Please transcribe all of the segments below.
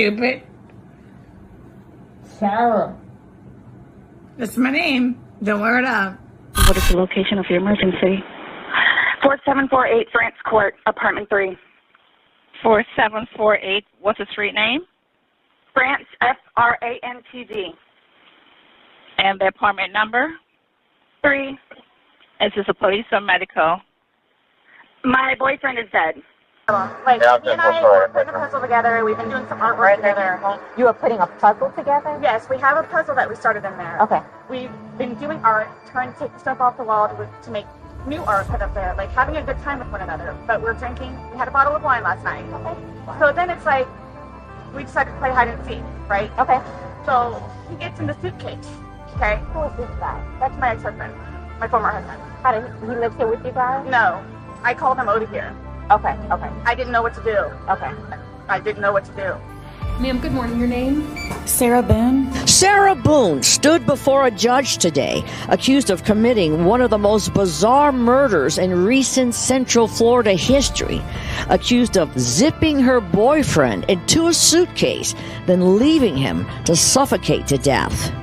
stupid. Sarah. That's my name. Don't wear it up. What is the location of your emergency? 4748 France Court, apartment 3. 4748, what's the street name? France, Frantd. And the apartment number? 3. Is this a police or medical? My boyfriend is dead. Like, me and I were putting a puzzle together. We've been doing some artwork together. You were putting a puzzle together? Yes, we have a puzzle that we started in there. Okay. We've been doing art, trying to take stuff off the wall to make new art put up there, like having a good time with one another. But we're drinking. We had a bottle of wine last night. Okay. So then it's like, we decided to play hide and seek, right? Okay. So he gets in the suitcase, okay? Who is this guy? That's my ex-husband, my former husband. How did he live here with you guys? No, I called him over here. Okay, okay. I didn't know what to do. Okay. I didn't know what to do. Ma'am, good morning. Your name? Sarah Boone. Sarah Boone stood before a judge today, accused of committing one of the most bizarre murders in recent Central Florida history, accused of zipping her boyfriend into a suitcase, then leaving him to suffocate to death.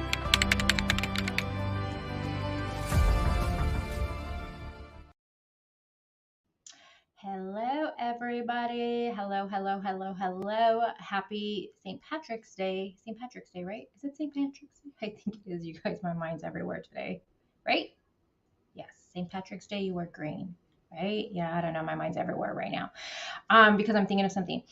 Hello, everybody. Hello, hello, hello, hello. Happy St. Patrick's Day. St. Patrick's Day, right? Is it St. Patrick's Day? I think it is. You guys, my mind's everywhere today, right? Yes, St. Patrick's Day, you wear green, right? Yeah, I don't know. My mind's everywhere right now because I'm thinking of something.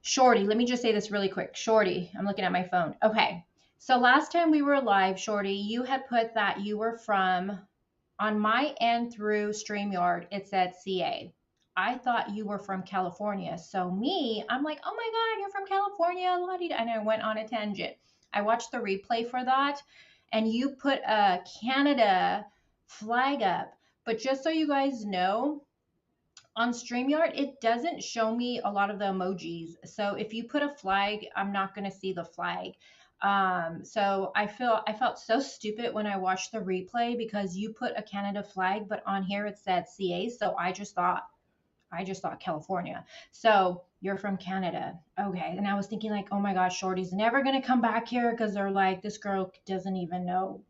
Shorty, let me just say this really quick. Shorty, I'm looking at my phone. Okay, so last time we were live, Shorty, you had put that you were from, on my end through StreamYard, it said CA. I thought you were from California. So I'm like, oh my God, you're from California. And I went on a tangent. I watched the replay for that and you put a Canada flag up. But just so you guys know, on StreamYard, it doesn't show me a lot of the emojis. So if you put a flag, I'm not going to see the flag. So I felt so stupid when I watched the replay because you put a Canada flag, but on here it said CA. So I just thought California. So you're from Canada. Okay. And I was thinking like, oh my gosh, Shorty's never going to come back here because they're like, this girl doesn't even know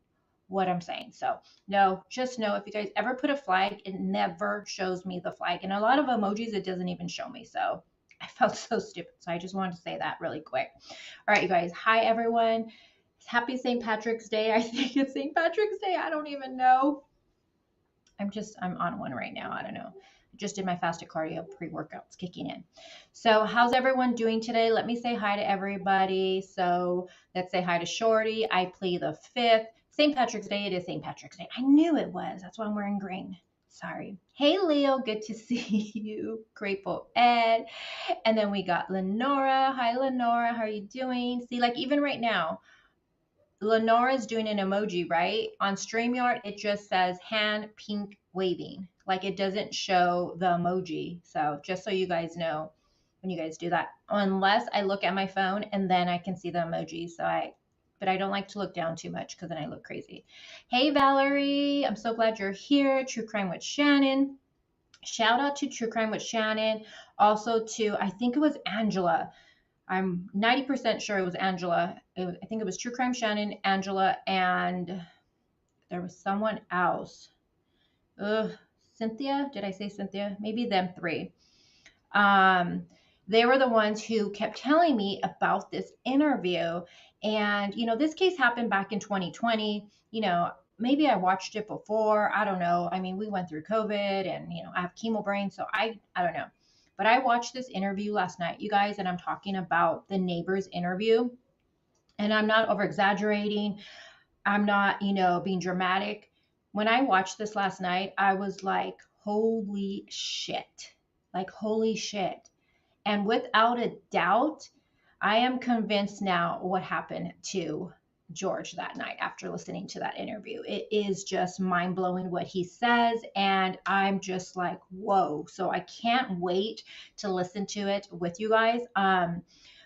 what I'm saying. So no, just know if you guys ever put a flag, it never shows me the flag. And a lot of emojis, it doesn't even show me. So I felt so stupid. So I just wanted to say that really quick. All right, you guys. Hi, everyone. Happy St. Patrick's Day. I think it's St. Patrick's Day. I don't even know. I'm on one right now. I don't know. Just did my fasted cardio pre-workouts kicking in. So how's everyone doing today? Let me say hi to everybody. So let's say hi to Shorty. I play the 5th. St. Patrick's Day. It is St. Patrick's Day. I knew it was. That's why I'm wearing green. Sorry. Hey, Leo. Good to see you. Grateful Ed. And then we got Lenora. Hi, Lenora. How are you doing? See, like even right now, Lenora's doing an emoji, right? On StreamYard, it just says hand pink waving. Like it doesn't show the emoji. So just so you guys know when you guys do that, unless I look at my phone and then I can see the emoji. But I don't like to look down too much because then I look crazy. Hey, Valerie, I'm so glad you're here. True Crime with Shannon. Shout out to True Crime with Shannon. Also to, I think it was Angela. I'm 90% sure it was Angela. I think it was True Crime Shannon, Angela, and there was someone else. Cynthia? Did I say Cynthia? Maybe them 3. They were the ones who kept telling me about this interview. And, this case happened back in 2020. Maybe I watched it before. I don't know. I mean, we went through COVID and, I have chemo brain. So I don't know. But I watched this interview last night, you guys, and I'm talking about the neighbor's interview. And I'm not over exaggerating. I'm not, being dramatic. When I watched this last night, I was like, holy shit. Like, holy shit. And without a doubt, I am convinced now what happened to George that night after listening to that interview. It is just mind blowing what he says. And I'm just like, whoa. So I can't wait to listen to it with you guys.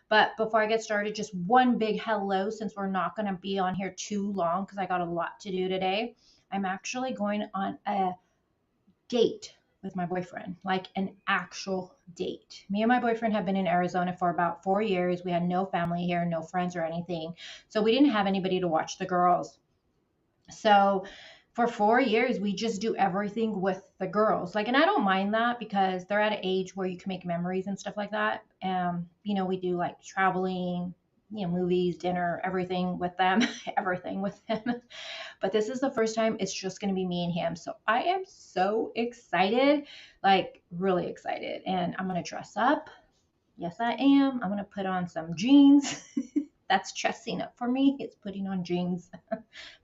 But before I get started, just one big hello, since we're not going to be on here too long because I got a lot to do today. I'm actually going on a date with my boyfriend, like an actual date. Me and my boyfriend have been in Arizona for about 4 years. We had no family here, no friends or anything. So we didn't have anybody to watch the girls. So for 4 years, we just do everything with the girls. Like, and I don't mind that because they're at an age where you can make memories and stuff like that. We do like traveling, movies, dinner, everything with them, everything with them. But this is the first time it's just going to be me and him. So I am so excited, like really excited. And I'm going to dress up. Yes, I am. I'm going to put on some jeans. That's dressing up for me. It's putting on jeans.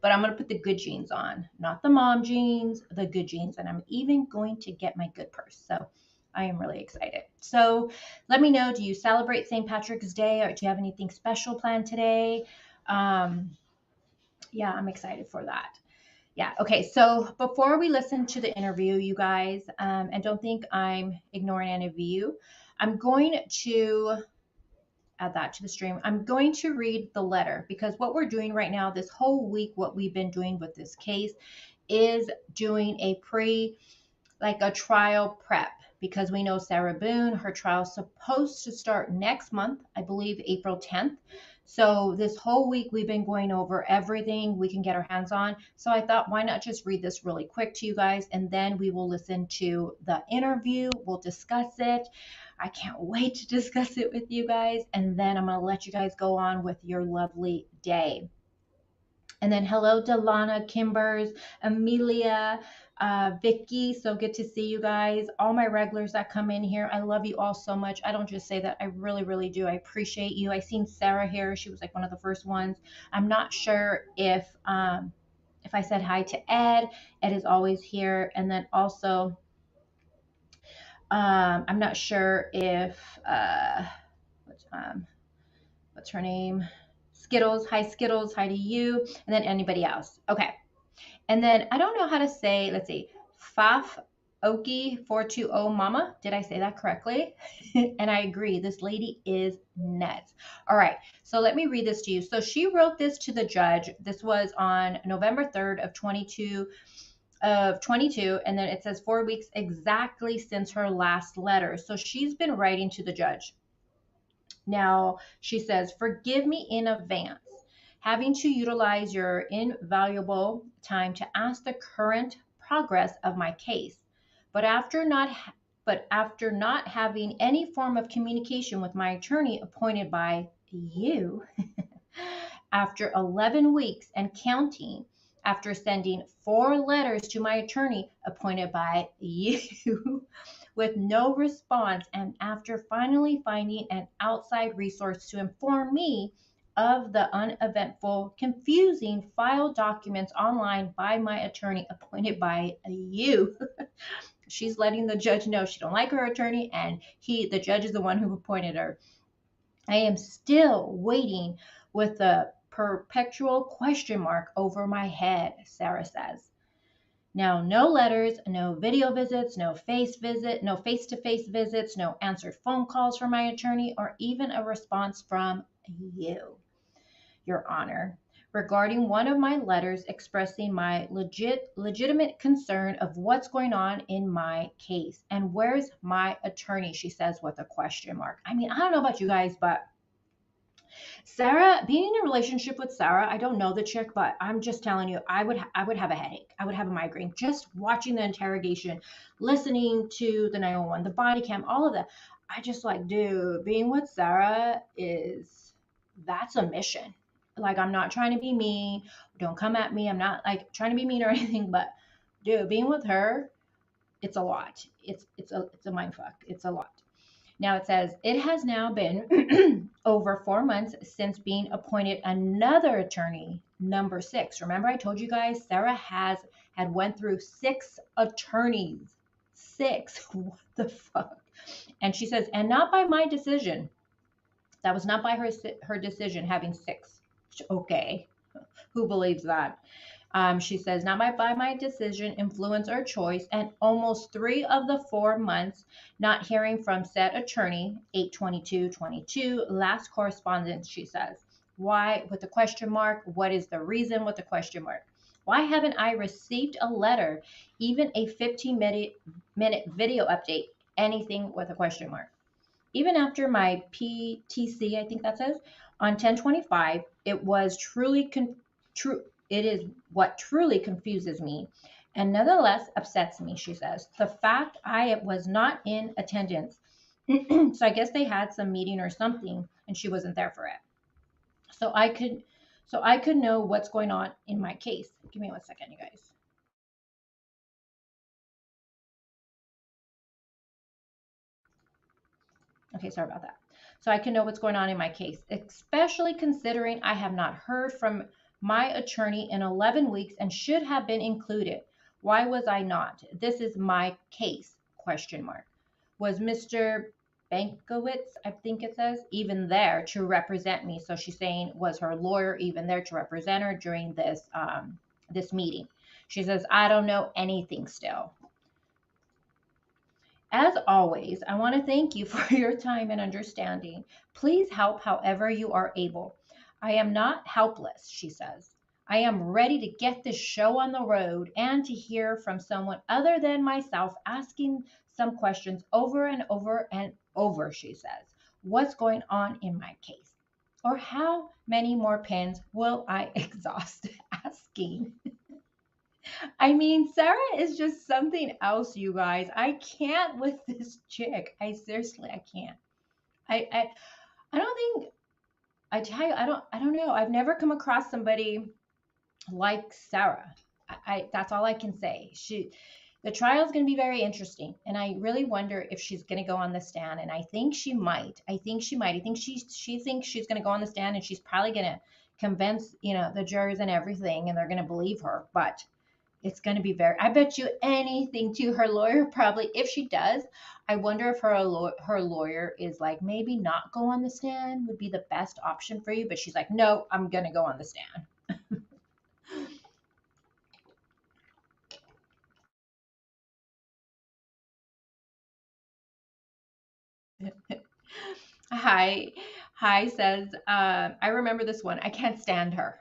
But I'm going to put the good jeans on, not the mom jeans, the good jeans. And I'm even going to get my good purse. So I am really excited. So let me know, do you celebrate St. Patrick's Day or do you have anything special planned today? Yeah, I'm excited for that. Yeah. Okay. So before we listen to the interview, you guys, and don't think I'm ignoring any of you, I'm going to add that to the stream. I'm going to read the letter because what we're doing right now, this whole week, what we've been doing with this case is doing a trial prep because we know Sarah Boone, her trial is supposed to start next month, I believe April 10th. So this whole week we've been going over everything we can get our hands on. So I thought, why not just read this really quick to you guys and then we will listen to the interview. We'll discuss it. I can't wait to discuss it with you guys. And then I'm going to let you guys go on with your lovely day. And then hello, Delana, Kimbers, Amelia, Vicky. So good to see you guys. All my regulars that come in here. I love you all so much. I don't just say that. I really, really do. I appreciate you. I seen Sarah here. She was like one of the first ones. I'm not sure if I said hi to Ed. Ed is always here. And then also, I'm not sure if what's her name? Skittles. Hi, Skittles. Hi to you. And then anybody else. Okay. And then I don't know how to say, let's see, Faf Oki 420 Mama. Did I say that correctly? And I agree. This lady is nuts. All right. So let me read this to you. So she wrote this to the judge. This was on November 3rd of 22. And then it says 4 weeks exactly since her last letter. So she's been writing to the judge. Now, she says, forgive me in advance, having to utilize your invaluable time to ask the current progress of my case. But after not having any form of communication with my attorney appointed by you, after 11 weeks and counting, after sending 4 letters to my attorney appointed by you, with no response, and after finally finding an outside resource to inform me of the uneventful, confusing file documents online by my attorney appointed by you. She's letting the judge know she don't like her attorney, and the judge is the one who appointed her. I am still waiting with a perpetual question mark over my head, Sarah says. Now, no letters, no video visits, no face-to-face visits, no answered phone calls from my attorney, or even a response from you, Your Honor, regarding one of my letters expressing my legitimate concern of what's going on in my case. And where's my attorney, she says with a question mark. I mean, I don't know about you guys, but Sarah, being in a relationship with Sarah, I don't know the chick, but I'm just telling you, I would have a headache. I would have a migraine just watching the interrogation, listening to the 911, the body cam, all of that. I just like, dude, being with Sarah that's a mission. Like, I'm not trying to be mean. Don't come at me. I'm not like trying to be mean or anything, but dude, being with her, it's a lot. It's a mind fuck. It's a lot. Now it says, it has now been over 4 months since being appointed another attorney, number 6. Remember I told you guys Sarah had went through 6 attorneys. 6. What the fuck? And she says, and not by my decision. That was not by her decision having 6. Okay. Who believes that? She says, not by my decision, influence, or choice, and almost 3 of the 4 months not hearing from said attorney, 8/22/22, last correspondence, she says. Why? With the question mark. What is the reason with the question mark? Why haven't I received a letter, even a 15-minute video update, anything with a question mark? Even after my PTC, I think that says, on 10/25, it was it is what truly confuses me and nonetheless upsets me, she says. The fact I was not in attendance. So I guess they had some meeting or something and she wasn't there for it. So I could know what's going on in my case. Give me 1 second, you guys. Okay, sorry about that. So I can know what's going on in my case, especially considering I have not heard from my attorney in 11 weeks and should have been included. Why was I not? This is my case, question mark. Was Mr. Bankowitz, I think it says, even there to represent me? So she's saying, was her lawyer even there to represent her during this meeting? She says, I don't know anything still. As always, I want to thank you for your time and understanding. Please help however you are able. I am not helpless, she says. I am ready to get this show on the road and to hear from someone other than myself asking some questions over and over and over, she says. What's going on in my case? Or how many more pens will I exhaust asking? I mean, Sarah is just something else, you guys. I can't with this chick. I can't. I don't think, I tell you, I don't know. I've never come across somebody like Sarah. That's all I can say. The trial is going to be very interesting, and I really wonder if she's going to go on the stand. And I think she might. I think she thinks she's going to go on the stand, and she's probably going to convince the jurors and everything, and they're going to believe her. But it's going to be I bet you anything to her lawyer probably, if she does, I wonder if her lawyer is like, maybe not go on the stand would be the best option for you. But she's like, no, I'm going to go on the stand. Hi says, I remember this one. I can't stand her.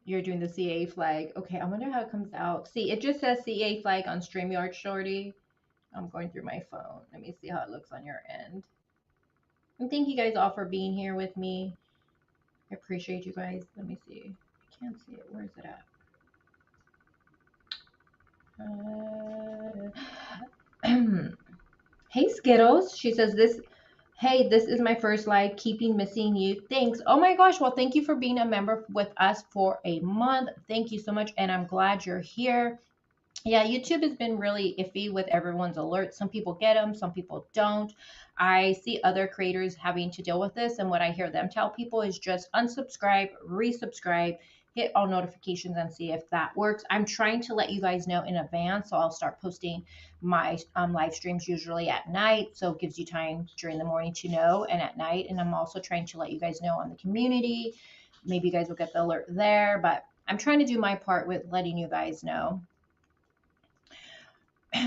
You're doing the CA flag. Okay, I wonder how it comes out. See, it just says CA flag on StreamYard, Shorty. I'm going through my phone. Let me see how it looks on your end. And thank you guys all for being here with me. I appreciate you guys. Let me see. I can't see it. Where is it at? Hey, Skittles. She says hey, this is my first live. Keeping missing you. Thanks. Oh my gosh. Well, thank you for being a member with us for a month. Thank you so much. And I'm glad you're here. Yeah, YouTube has been really iffy with everyone's alerts. Some people get them, some people don't. I see other creators having to deal with this, and what I hear them tell people is just unsubscribe, resubscribe, hit all notifications, and see if that works. I'm trying to let you guys know in advance, so I'll start posting my live streams usually at night, so it gives you time during the morning to know, and at night. And I'm also trying to let you guys know on the community. Maybe you guys will get the alert there, but I'm trying to do my part with letting you guys know.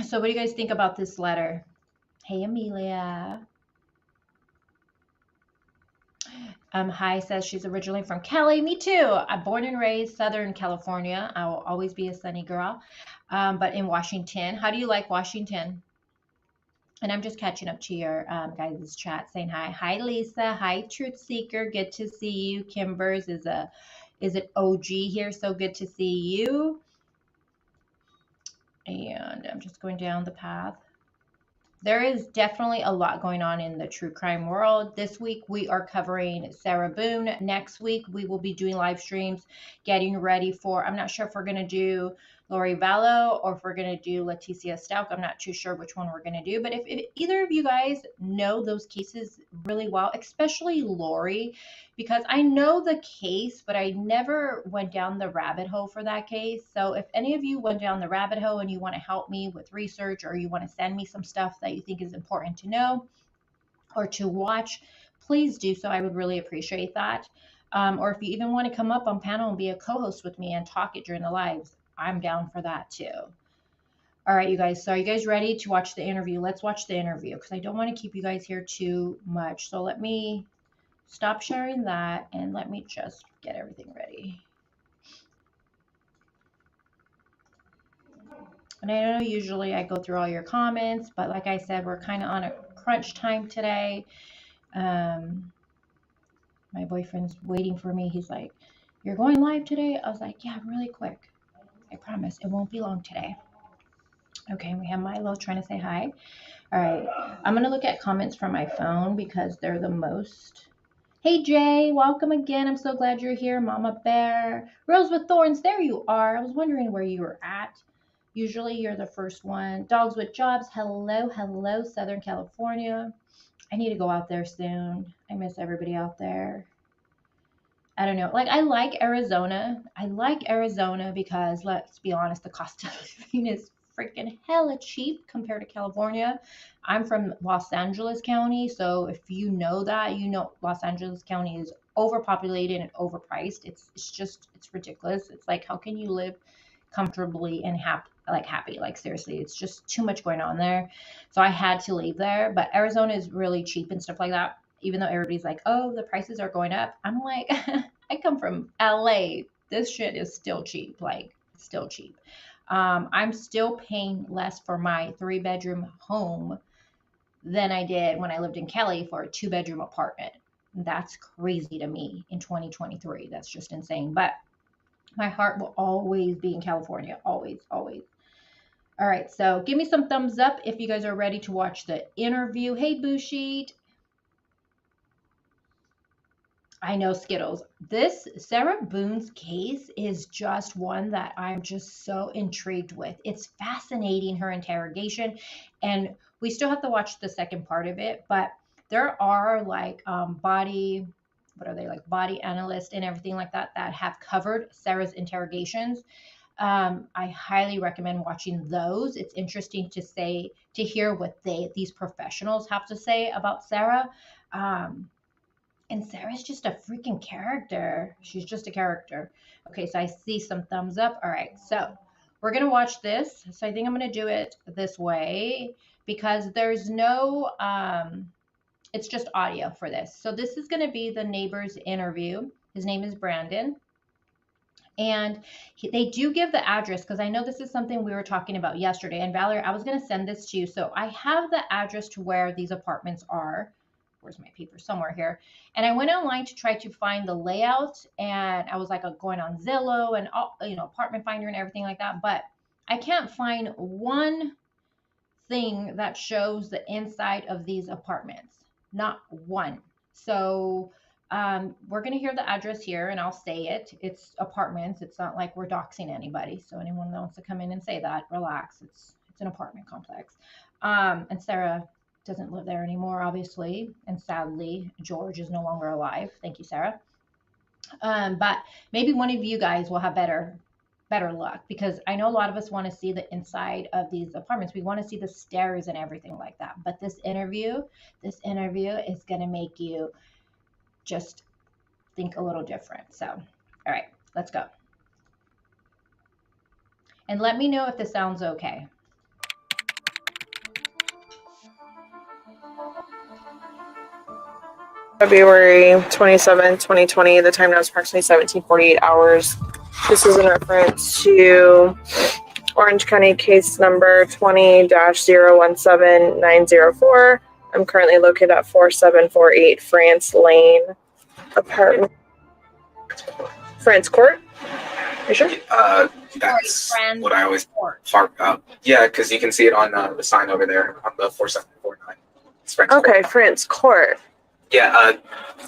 So what do you guys think about this letter? Hey, Amelia. Hi says she's originally from Cali. Me too. I'm born and raised Southern California. I will always be a sunny girl. But in Washington. How do you like Washington? And I'm just catching up to your guys' chat saying hi. Hi, Lisa. Hi, Truth Seeker. Good to see you. Kimbers is it OG here? So good to see you. And I'm just going down the path. There is definitely a lot going on in the true crime world. This week we are covering Sarah Boone. Next week we will be doing live streams, getting ready for, I'm not sure if we're going to do Lori Vallow or if we're going to do Leticia Stout. I'm not too sure which one we're going to do. But if either of you guys know those cases really well, especially Lori, because I know the case, but I never went down the rabbit hole for that case. So if any of you went down the rabbit hole and you want to help me with research, or you want to send me some stuff that you think is important to know or to watch, please do so. I would really appreciate that. Or if you even want to come up on panel and be a co-host with me and talk it during the lives, I'm down for that too. All right, you guys. So are you guys ready to watch the interview? Let's watch the interview because I don't want to keep you guys here too much. So let me stop sharing that and let me just get everything ready. And I know usually I go through all your comments, but like I said, we're kind of on a crunch time today. My boyfriend's waiting for me. He's like, "You're going live today?" I was like, "Yeah, really quick. I promise it won't be long today." Okay, we have Milo trying to say hi. All right, I'm going to look at comments from my phone because they're the most. Hey, Jay, welcome again. I'm so glad you're here. Mama Bear. Rose with Thorns, there you are. I was wondering where you were at. Usually you're the first one. Dogs with Jobs, hello, hello, Southern California. I need to go out there soon. I miss everybody out there. I don't know. Like, I like Arizona. I like Arizona because, let's be honest, the cost of living is freaking hella cheap compared to California. I'm from Los Angeles County, so if you know that, you know Los Angeles County is overpopulated and overpriced. It's ridiculous. It's like, how can you live comfortably and happy? Like, seriously, it's just too much going on there. So I had to leave there. But Arizona is really cheap and stuff like that. Even though everybody's like, oh, the prices are going up. I'm like, I come from LA. This shit is still cheap. Like, still cheap. I'm still paying less for my 3-bedroom home than I did when I lived in Cali for a 2-bedroom apartment. That's crazy to me in 2023. That's just insane. But my heart will always be in California. Always, always. All right. So give me some thumbs up if you guys are ready to watch the interview. Hey, Bushit. I know, Skittles. This Sarah Boone's case is just one that I'm just so intrigued with. It's fascinating, her interrogation, and we still have to watch the second part of it, but there are like body analysts and everything like that that have covered Sarah's interrogations. I highly recommend watching those. It's interesting to hear what these professionals have to say about Sarah. And Sarah's just a freaking character. She's just a character. Okay, so I see some thumbs up. All right, so we're going to watch this. So I think I'm going to do it this way because there's no, it's just audio for this. So this is going to be the neighbor's interview. His name is Brandon. And they do give the address because I know this is something we were talking about yesterday. And Valerie, I was going to send this to you. So I have the address to where these apartments are. Where's my paper? Somewhere here. And I went online to try to find the layout, and I was like going on Zillow and Apartment Finder and everything like that, but I can't find one thing that shows the inside of these apartments. Not one. So we're going to hear the address here, and I'll say it. It's apartments. It's not like we're doxing anybody. So anyone that wants to come in and say that, relax. It's an apartment complex. And Sarah doesn't live there anymore, obviously, and sadly George is no longer alive. Thank you, Sarah. But maybe one of you guys will have better luck, because I know a lot of us want to see the inside of these apartments. We want to see the stairs and everything like that. But this interview is going to make you just think a little different. So, all right, let's go. And let me know if this sounds okay. February 27, 2020. The time now is approximately 17:48 hours. This is in reference to Orange County case number 20-017904. I'm currently located at 4748 France Lane, apartment. France Court? You sure? That's what I always park up. Yeah, because you can see it on the sign over there on the 4749. It's France Okay, Court. France Court. Yeah,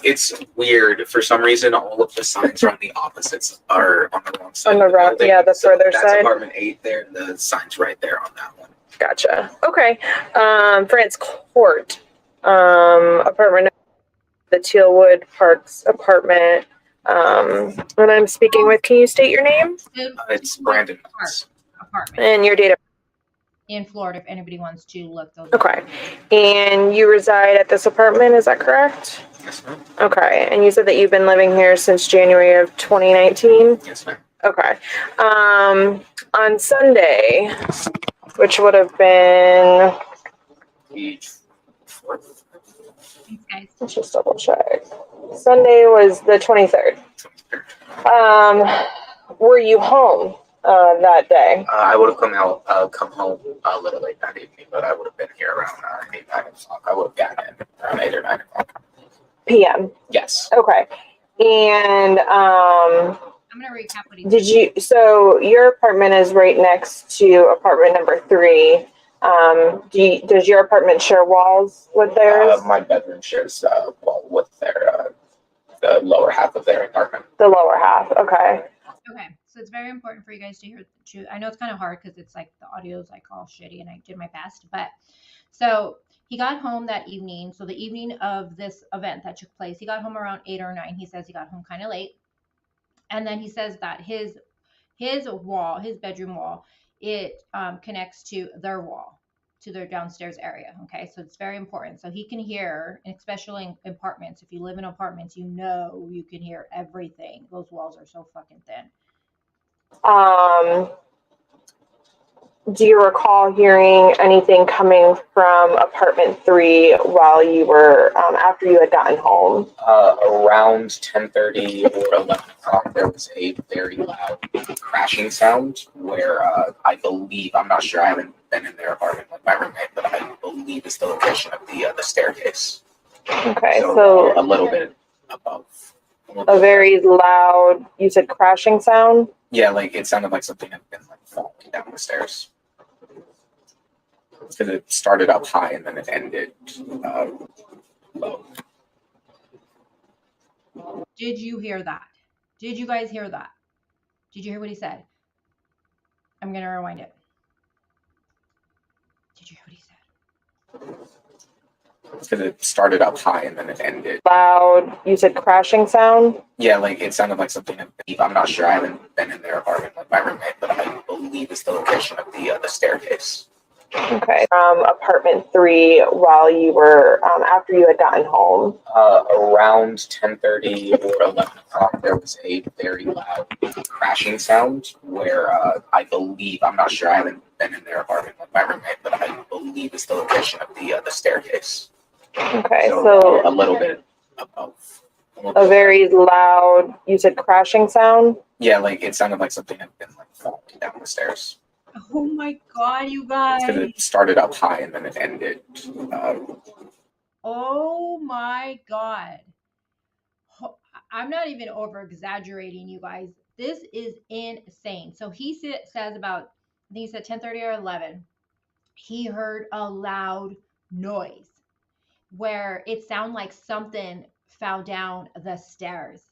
it's weird. For some reason, all of the signs are on the opposites, are on the wrong side. On the wrong, yeah, the further that's side. apartment 8 there, and the sign's right there on that one. Gotcha. Okay. France Court. Apartment, the Tealwood Parks apartment. And I'm speaking with, can you state your name? It's Brandon. Apartment. And your date of In Florida, if anybody wants to look those Okay. up. And you reside at this apartment, is that correct? Yes, ma'am. Okay. And you said that you've been living here since January of 2019? Yes, ma'am. Okay. On Sunday, which would have been The 4th? Thanks, guys. Let's just double check. Sunday was the 23rd. Were you home that day? I would have come home a little late that evening, but I would have been here around 8, 9 o'clock. I would have gotten in around 8 or 9 o'clock. PM. Yes. Okay. And I'm gonna recap what he said. did you? So your apartment is right next to apartment number 3. Does your apartment share walls with theirs? My bedroom shares wall with their the lower half of their apartment. The lower half. Okay. Okay, so it's very important for you guys to hear. I know it's kind of hard because it's like the audio is like all shitty, and I did my best. But so he got home that evening. So the evening of this event that took place, he got home around 8 or 9. He says he got home kind of late, and then he says that his wall, his bedroom wall, it connects to their wall, to their downstairs area. Okay, so it's very important. So he can hear, especially in apartments. If you live in apartments, you know you can hear everything. Those walls are so fucking thin. Do you recall hearing anything coming from apartment 3 while you were after you had gotten home? Around 10:30 or 11 o'clock, there was a very loud crashing sound where I believe, I'm not sure, I haven't been in their apartment like my roommate, but I believe it's the location of the staircase. Okay, so a little bit above. A very loud, you said crashing sound? Yeah, like it sounded like something had been like falling down the stairs. Because it started up high and then it ended low. Did you hear that? Did you guys hear that? Did you hear what he said? I'm going to rewind it. Did you hear what he said? Because it started up high and then it ended loud. You said crashing sound? Yeah, like it sounded like something. I'm not sure, I haven't been in their apartment like my roommate, but I believe it's the location of the staircase. Okay. Apartment 3 while you were after you had gotten home. Around 10:30 or 11 o'clock, there was a very loud crashing sound where I believe, I'm not sure, I haven't been in their apartment like my roommate, but I believe it's the location of the staircase. Okay, so a little bit above. A very loud, you said crashing sound? Yeah, like it sounded like something had been like falling down the stairs. Oh my God, you guys. Because it started up high and then it ended. Oh my God. I'm not even over exaggerating, you guys. This is insane. So he says about, I think he said 10:30 or 11. He heard a loud noise where it sounded like something fell down the stairs.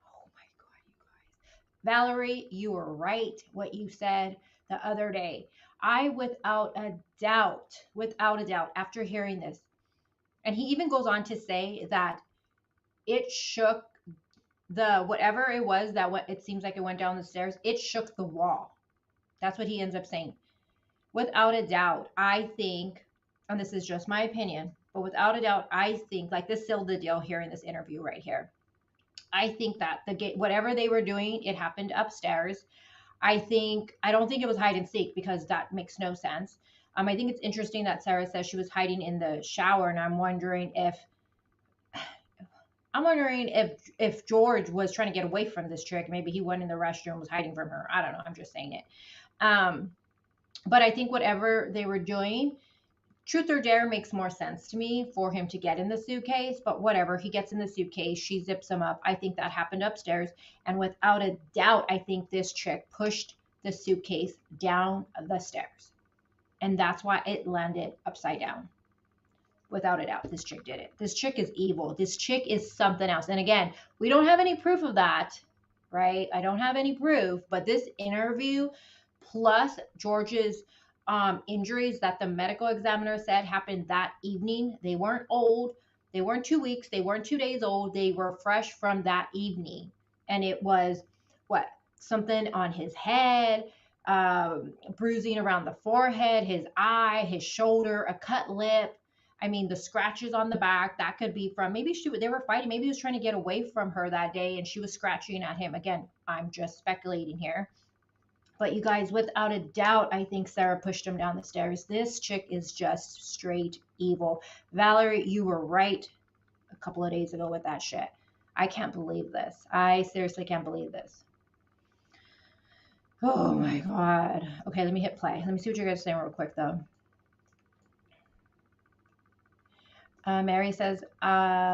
Oh my God, you guys. Valerie, you were right what you said the other day. I, without a doubt, after hearing this, and he even goes on to say that it shook the, whatever it was that went, it seems like it went down the stairs, it shook the wall. That's what he ends up saying. Without a doubt, I think, and this is just my opinion, but without a doubt, I think, like this sealed the deal here in this interview right here. I think that whatever they were doing, it happened upstairs. I don't think it was hide and seek, because that makes no sense. I think it's interesting that Sarah says she was hiding in the shower, and I'm wondering if George was trying to get away from this chick. Maybe he went in the restroom, was hiding from her. I don't know. I'm just saying it. But I think whatever they were doing, truth or dare makes more sense to me for him to get in the suitcase. But whatever, he gets in the suitcase, she zips him up. I think that happened upstairs. And without a doubt, I think this chick pushed the suitcase down the stairs. And that's why it landed upside down. Without a doubt, this chick did it. This chick is evil. This chick is something else. And again, we don't have any proof of that, right? I don't have any proof, but this interview plus George's injuries that the medical examiner said happened that evening, they weren't old. They weren't 2 weeks. They weren't 2 days old. They were fresh from that evening. And it was something on his head, bruising around the forehead, his eye, his shoulder, a cut lip. I mean, the scratches on the back, that could be from, maybe they were fighting. Maybe he was trying to get away from her that day and she was scratching at him. Again, I'm just speculating here. But you guys, without a doubt, I think Sarah pushed him down the stairs. This chick is just straight evil. Valerie, you were right a couple of days ago with that shit. I can't believe this. I seriously can't believe this. Oh my God. Okay, let me hit play. Let me see what you guys are saying real quick, though. Mary says,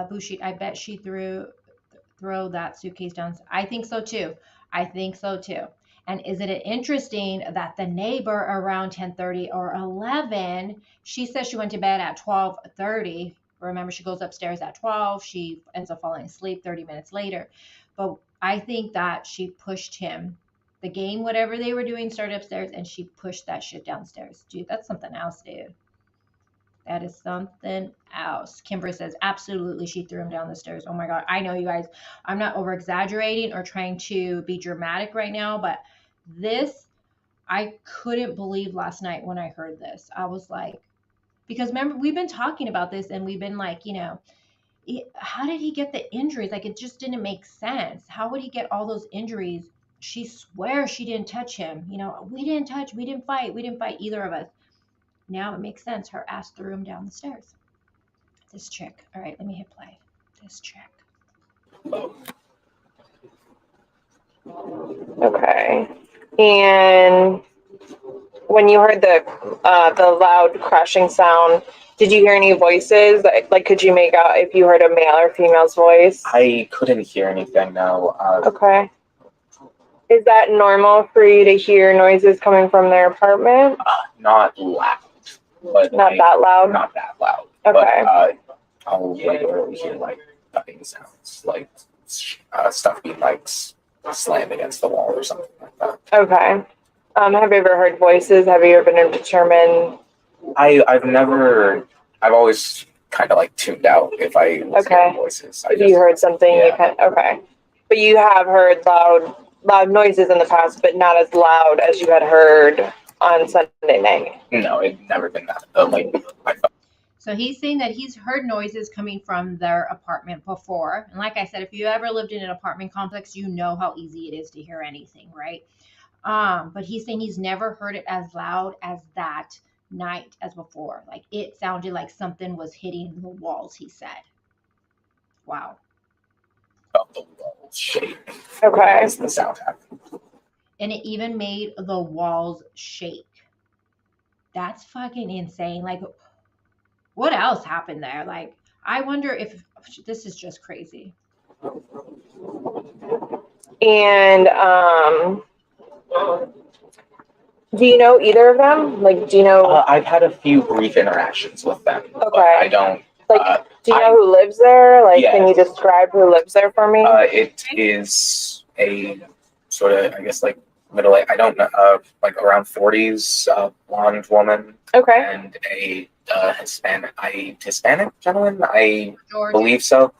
Bushi, I bet she throw that suitcase down. I think so too. I think so too. And isn't it interesting that the neighbor around 10:30 or 11, she says she went to bed at 12:30. Remember, she goes upstairs at 12. She ends up falling asleep 30 minutes later. But I think that she pushed him. The game, whatever they were doing, started upstairs, and she pushed that shit downstairs. Dude, that's something else, dude. That is something else. Kimber says, absolutely, she threw him down the stairs. Oh my God. I know, you guys, I'm not over exaggerating or trying to be dramatic right now, but this, I couldn't believe last night when I heard this. I was like, because remember, we've been talking about this and we've been like, how did he get the injuries? Like, it just didn't make sense. How would he get all those injuries? She swears she didn't touch him. We didn't touch, we didn't fight, either of us. Now it makes sense. Her ass threw him down the stairs. This chick. All right, let me hit play. This chick. Okay. And when you heard the loud crashing sound, did you hear any voices? Like, could you make out if you heard a male or female's voice? I couldn't hear anything, no. Okay. Is that normal for you to hear noises coming from their apartment? Not loud. But not that loud? Not that loud. Okay. But I'll regularly hear, like, thudding sounds, like stuff being, like, slammed against the wall or something like that. Okay. Have you ever heard voices? Have you ever been able to determine? I've always kind of, like, tuned out if I was hearing voices. If you heard something, you can, okay. But you have heard loud noises in the past, but not as loud as you had heard on Sunday night. No, it's never been that. So he's saying that he's heard noises coming from their apartment before. And like I said, if you ever lived in an apartment complex, you know how easy it is to hear anything, right? But he's saying he's never heard it as loud as that night as before. Like, it sounded like something was hitting the walls, he said. Wow. The walls shake. Okay. As the sound happened. And it even made the walls shake. That's fucking insane. Like, what else happened there? Like, I wonder if this is just crazy. And do you know either of them? Like, do you know? I've had a few brief interactions with them. Okay. But I don't. Like, do you know who lives there? Like, yes. Can you describe who lives there for me? It is a sort of, I guess, like middle age. I don't know, like around 40s, blonde woman. Okay. And a Hispanic gentleman. I believe so.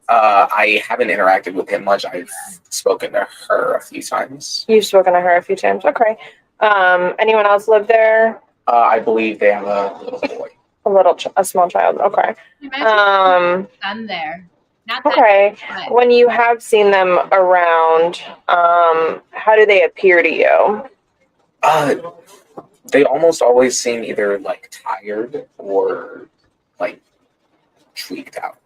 I haven't interacted with him much. I've spoken to her a few times. You've spoken to her a few times. Okay. Anyone else live there? I believe they have a little boy. A small child. Okay. Son there. Not that okay. much. When you have seen them around, how do they appear to you? They almost always seem either like tired or like tweaked out.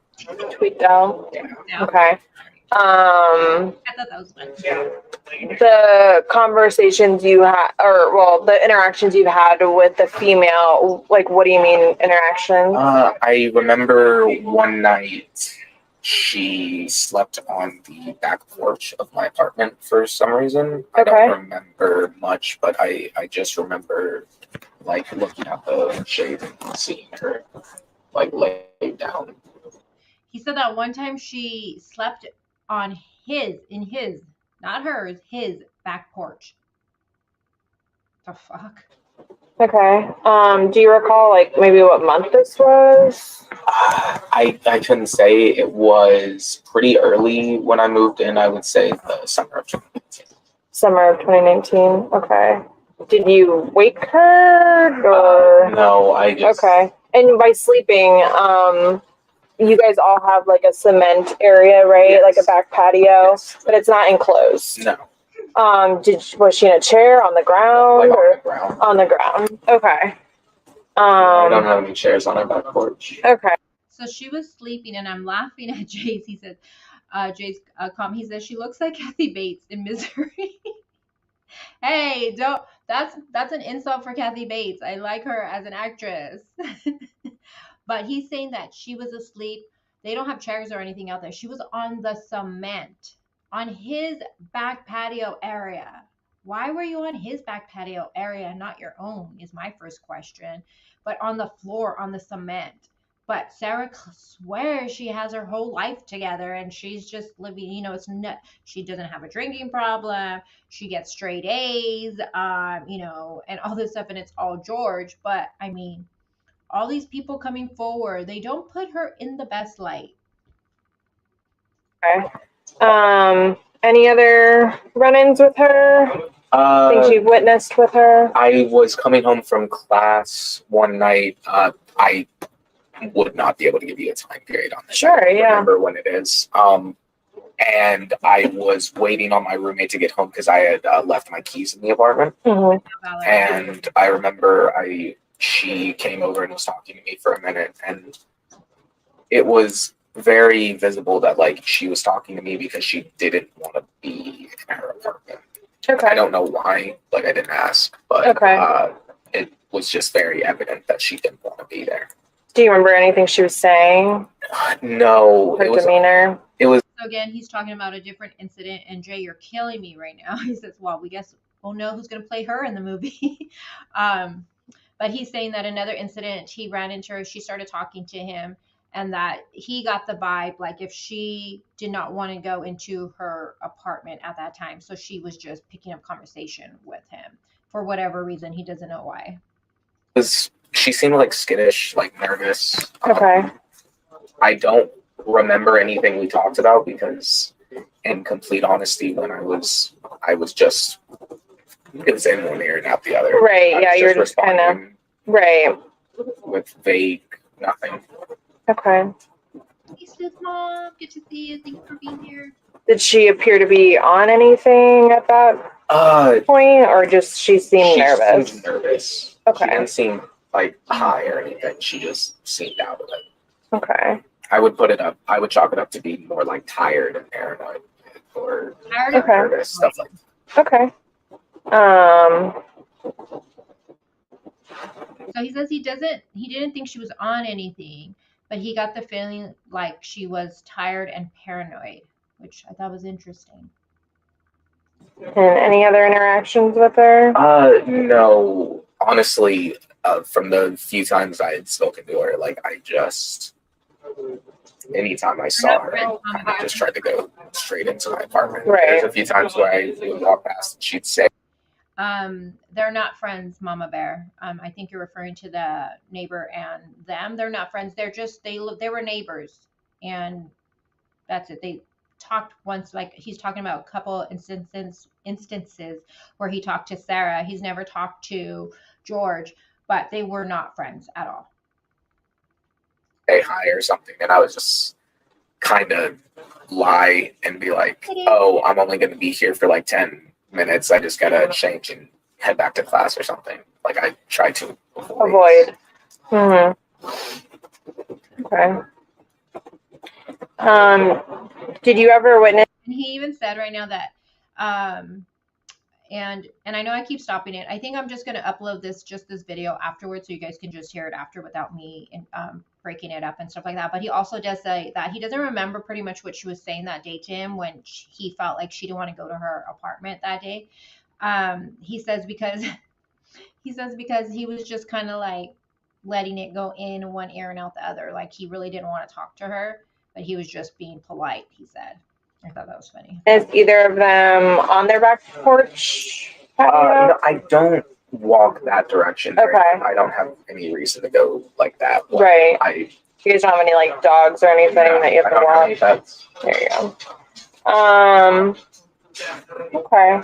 Tweaked out? Yeah. Okay. I thought that was fun. The conversations you had, the interactions you've had with the female, like, what do you mean interactions? I remember one night she slept on the back porch of my apartment for some reason. I don't remember much, but I just remember, like, looking at the shade and seeing her, like, lay down. He said that one time she slept on his, not hers, his back porch. The fuck? Okay. Do you recall, like, maybe what month this was? I couldn't say. It was pretty early when I moved in. I would say the summer of 2019. Summer of 2019. Okay. Did you wake her, or? No, I just. Okay. And by sleeping, you guys all have like a cement area, right? Yes. Like a back patio, yes. but it's not enclosed. No. Was she in a chair on the ground Like or on the ground. on the ground? Okay. I don't have any chairs on our back porch. Okay. So she was sleeping, and I'm laughing at Jay's. He said, Jay's comment. He says she looks like Kathy Bates in Misery. Hey, don't. That's an insult for Kathy Bates. I like her as an actress. But he's saying that she was asleep. They don't have chairs or anything out there. She was on the cement on his back patio area. Why were you on his back patio area, not your own? Is my first question. But on the floor, on the cement. But Sarah swears she has her whole life together and she's just living, it's not, she doesn't have a drinking problem. She gets straight A's, and all this stuff. And it's all George. But I mean, all these people coming forward, they don't put her in the best light. Okay. Any other run-ins with her? Things you've witnessed with her? I was coming home from class one night. I would not be able to give you a time period on this. Sure, I don't yeah. remember when it is. And I was waiting on my roommate to get home because I had left my keys in the apartment. Mm-hmm. And I remember she came over and was talking to me for a minute, and it was very visible that like she was talking to me because she didn't want to be in her apartment. Okay. I don't know why, like I didn't ask, but it was just very evident that she didn't want to be there. Do you remember anything she was saying? No. Her demeanor? So again, he's talking about a different incident, and Jay, you're killing me right now. He says, well, we guess we'll know who's going to play her in the movie. But he's saying that another incident, he ran into her, she started talking to him, and that he got the vibe like if she did not want to go into her apartment at that time. So she was just picking up conversation with him for whatever reason. He doesn't know why. She seemed like skittish, like nervous. Okay. I don't remember anything we talked about because, in complete honesty, when I was just, it was in one ear and out the other. Right. Yeah, you're just kind of right with vague nothing. Okay. He says, Mom, good to see you. Thanks for being here. Did she appear to be on anything at that point, or just she seemed nervous? Seemed nervous. Okay. She didn't seem like high or anything. She just seemed out of it. Okay. I would chalk it up to be more like tired and paranoid or nervous, stuff like that. Okay. So he says he didn't think she was on anything, but he got the feeling like she was tired and paranoid, which I thought was interesting. And any other interactions with her? No. Honestly, from the few times I had spoken to her, like anytime I saw her, I just tried to go straight into my apartment. Right. There's a few times where I would walk past and she'd say, they're not friends, Mama Bear. I think you're referring to the neighbor and them. They're not friends. They were neighbors, and that's it. They talked once, like he's talking about a couple instances where he talked to Sarah. He's never talked to George, but they were not friends at all. Say hi or something, and I was just kind of lie and be like, oh, I'm only going to be here for like 10 minutes. I just got to change and head back to class or something. Like I try to avoid. Okay. Did you ever witness? And he even said right now that, and I know I keep stopping it. I think I'm just going to upload this video afterwards so you guys can just hear it after without me breaking it up and stuff like that. But he also does say that he doesn't remember pretty much what she was saying that day to him when he felt like she didn't want to go to her apartment that day. He says because he was just kind of like letting it go in one ear and out the other. Like he really didn't want to talk to her, but he was just being polite, he said. I thought that was funny. Is either of them on their back porch? No, I don't walk that direction. Okay. I don't have any reason to go like that. Right. You guys don't have any like dogs or anything that you have to walk? There you go. Okay.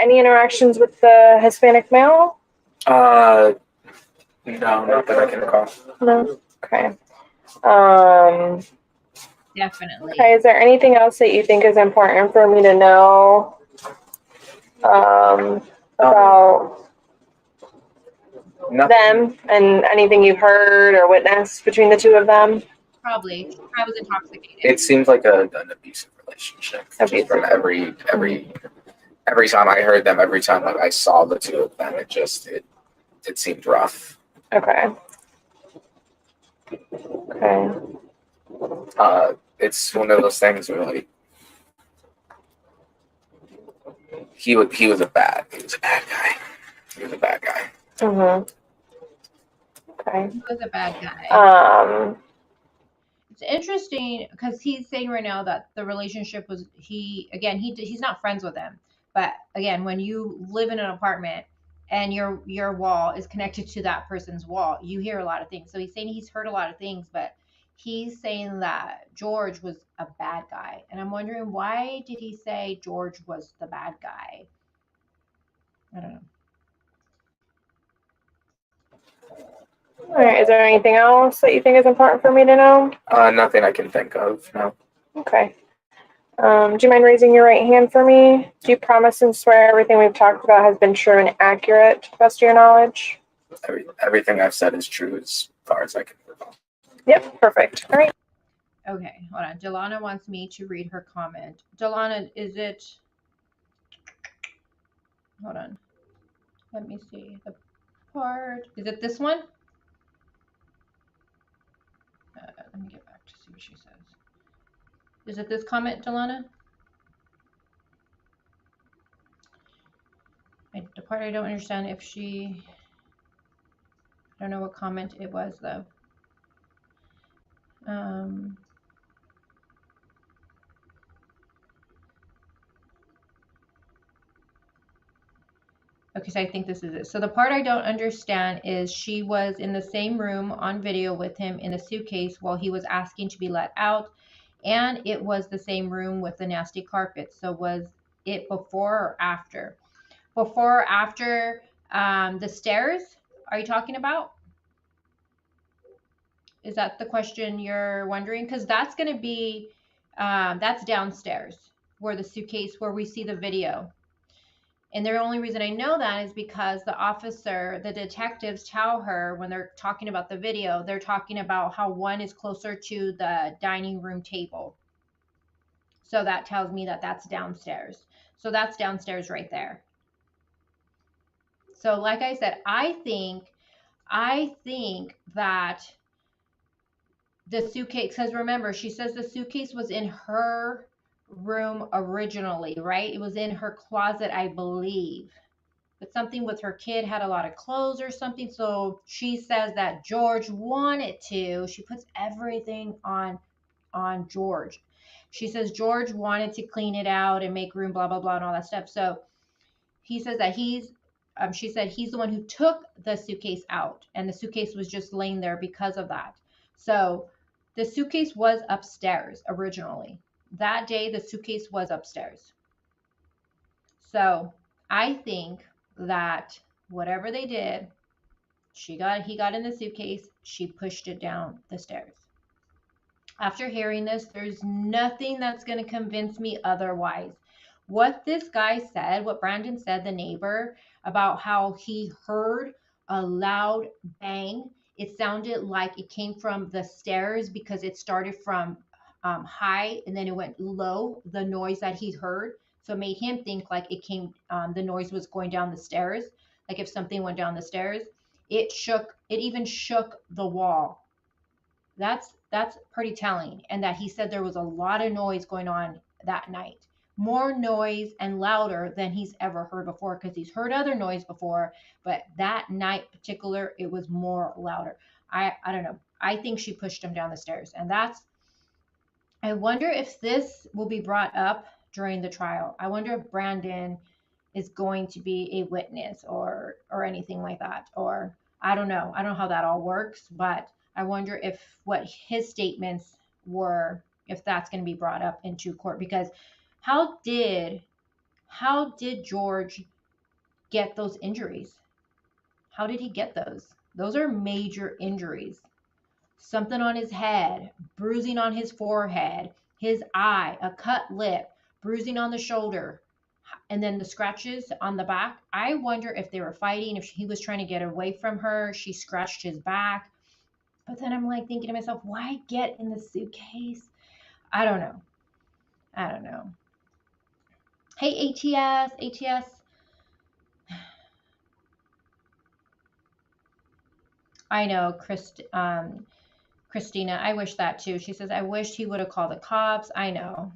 Any interactions with the Hispanic male? No, not that I can recall. No. Okay. Definitely. Okay. Is there anything else that you think is important for me to know about Nothing. them and anything you've heard or witnessed between the two of them? Probably. I was intoxicated. It seems like an abusive relationship. Just from every time I heard them, every time like I saw the two of them, it seemed rough. Okay. Okay. It's one of those things where like he was a bad guy. He was a bad guy. Mhm. Okay. He was a bad guy. It's interesting because he's saying right now that the relationship was he's not friends with him, but again, when you live in an apartment and your wall is connected to that person's wall, you hear a lot of things. So he's saying he's heard a lot of things, but he's saying that George was a bad guy, and I'm wondering why did he say George was the bad guy? I don't know. All right. Is there anything else that you think is important for me to know? Nothing I can think of. No. Okay. Do you mind raising your right hand for me? Do you promise and swear everything we've talked about has been true and accurate to the best of your knowledge? Everything I've said is true as far as I can recall. Yep. Perfect. All right. Okay, hold on. Delana wants me to read her comment. Delana, is it? Hold on. Let me see the part. Is it this one? Let me get back to see what she says. Is it this comment, Delana? The part I don't understand if she. I don't know what comment it was though. Okay, so I think this is it. So the part I don't understand is she was in the same room on video with him in a suitcase while he was asking to be let out. And it was the same room with the nasty carpet. So was it before or after? Before or after the stairs? Are you talking about? Is that the question you're wondering? Because that's going to be, that's downstairs where the suitcase, where we see the video. And the only reason I know that is because the detectives tell her when they're talking about the video, they're talking about how one is closer to the dining room table. So that tells me that that's downstairs. So that's downstairs right there. So like I said, I think that the suitcase, because remember, she says the suitcase was in her room originally, right? It was in her closet, I believe. But something with her kid had a lot of clothes or something. So she says that George wanted to. She puts everything on George. She says George wanted to clean it out and make room, blah, blah, blah, and all that stuff. So he says that she said he's the one who took the suitcase out, and the suitcase was just laying there because of that. So the suitcase was upstairs originally. That day, the suitcase was upstairs. So I think that whatever they did, he got in the suitcase, she pushed it down the stairs. After hearing this, there's nothing that's going to convince me otherwise. What this guy said, what Brandon said, the neighbor, about how he heard a loud bang, it sounded like it came from the stairs because it started from high and then it went low, the noise that he heard. So it made him think like it came, the noise was going down the stairs. Like if something went down the stairs, it even shook the wall. That's pretty telling. And that he said there was a lot of noise going on that night. More noise and louder than he's ever heard before, because he's heard other noise before, but that night particular, it was more louder. I don't know. I think she pushed him down the stairs. And I wonder if this will be brought up during the trial. I wonder if Brandon is going to be a witness or anything like that. Or I don't know. I don't know how that all works, but I wonder if what his statements were, if that's going to be brought up into court. Because how did George get those injuries? How did he get those? Those are major injuries. Something on his head, bruising on his forehead, his eye, a cut lip, bruising on the shoulder. And then the scratches on the back, I wonder if they were fighting, if he was trying to get away from her, she scratched his back. But then I'm like thinking to myself, why get in the suitcase? I don't know. Hey, ATS. I know, Christina, I wish that too. She says, I wish he would have called the cops. I know.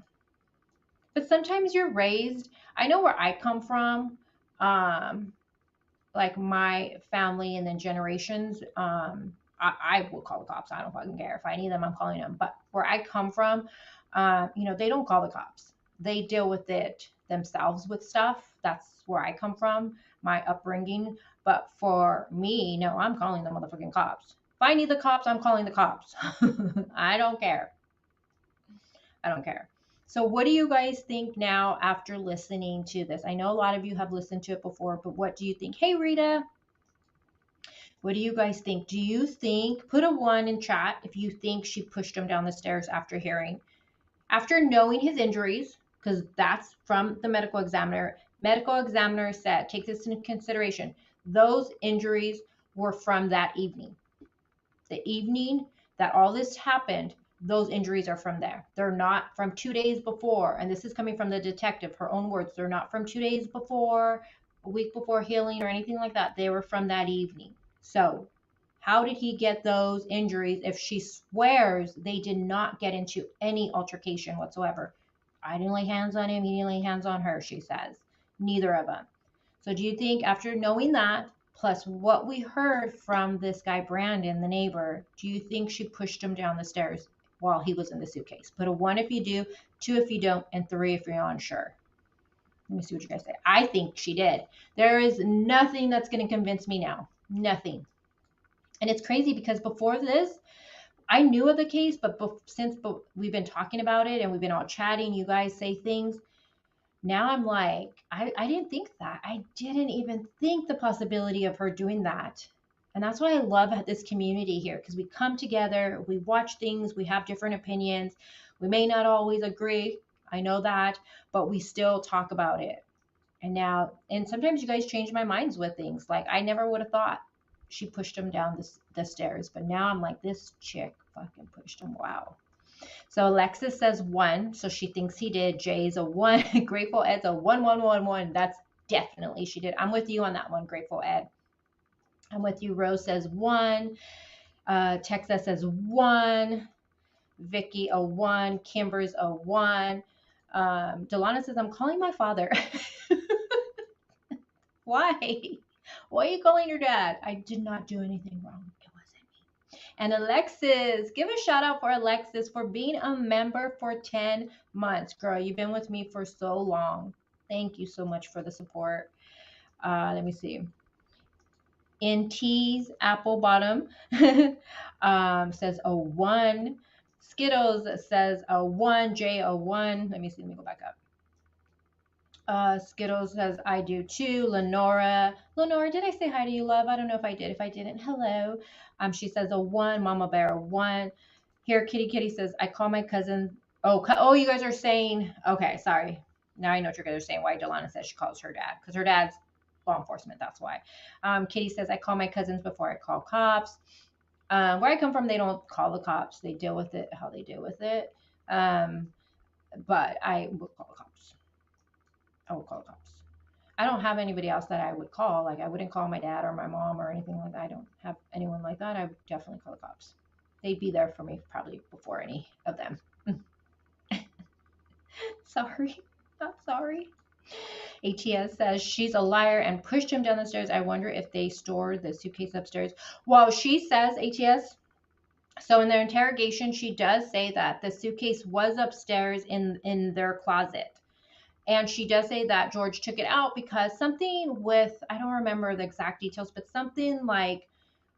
But sometimes you're raised, I know where I come from, like my family and then generations, I will call the cops. I don't fucking care. If I need them, I'm calling them. But where I come from, they don't call the cops. They deal with it themselves with stuff. That's where I come from, my upbringing. But for me, no, I'm calling the motherfucking cops. If I need the cops, I'm calling the cops. I don't care. So what do you guys think now after listening to this? I know a lot of you have listened to it before, but what do you think? Hey, Rita. What do you guys think? Do you think, put a 1 in chat if you think she pushed him down the stairs after knowing his injuries, because that's from the medical examiner. Medical examiner said, take this into consideration. Those injuries were from that evening. The evening that all this happened, those injuries are from there. They're not from 2 days before. And this is coming from the detective, her own words. They're not from 2 days before, a week before healing or anything like that. They were from that evening. So how did he get those injuries if she swears they did not get into any altercation whatsoever? I didn't lay hands on him. He didn't lay hands on her, she says. Neither of them. So do you think after knowing that, plus what we heard from this guy, Brandon, the neighbor, do you think she pushed him down the stairs while he was in the suitcase? Put a 1 if you do, 2 if you don't, and 3 if you're unsure. Let me see what you guys say. I think she did. There is nothing that's going to convince me now. Nothing. And it's crazy because before this, I knew of the case, but since we've been talking about it and we've been all chatting, you guys say things. Now I'm like, I didn't think that. I didn't even think the possibility of her doing that. And that's why I love this community here, because we come together, we watch things, we have different opinions. We may not always agree. I know that, but we still talk about it. And sometimes you guys change my minds with things. Like I never would have thought she pushed him down the stairs, but now I'm like, this chick fucking pushed him. Wow. So Alexis says 1, so she thinks he did. Jay's a 1. Grateful Ed's a 1, 1, 1, 1. That's definitely she did. I'm with you on that one, Grateful Ed. I'm with you. Rose says 1. Texas says 1. Vicky a 1. Kimber's a 1. Delana says, I'm calling my father. Why? Why are you calling your dad? I did not do anything wrong. It wasn't me. And Alexis, give a shout out for Alexis for being a member for 10 months. Girl, you've been with me for so long. Thank you so much for the support. Let me see. NT's Apple Bottom says a 1. Skittles says a 1. J a 1. Let me see. Let me go back up. Skittles says, I do too. Lenora, did I say hi to you, love? I don't know if I did. If I didn't, hello. She says a 1. Mama Bear, a 1. Here, Kitty says, I call my cousin. Oh, you guys are saying, okay, sorry. Now I know what you guys are saying. Why Delana says she calls her dad. Because her dad's law enforcement, that's why. Kitty says, I call my cousins before I call cops. Where I come from, they don't call the cops. They deal with it how they deal with it. But I will call the cops. I would call the cops. I don't have anybody else that I would call. Like I wouldn't call my dad or my mom or anything like that. I don't have anyone like that. I would definitely call the cops. They'd be there for me probably before any of them. Sorry. Not sorry. ATS says she's a liar and pushed him down the stairs. I wonder if they stored the suitcase upstairs. Well, she says, ATS, so in their interrogation, she does say that the suitcase was upstairs in their closet. And she does say that George took it out because something with, I don't remember the exact details, but something like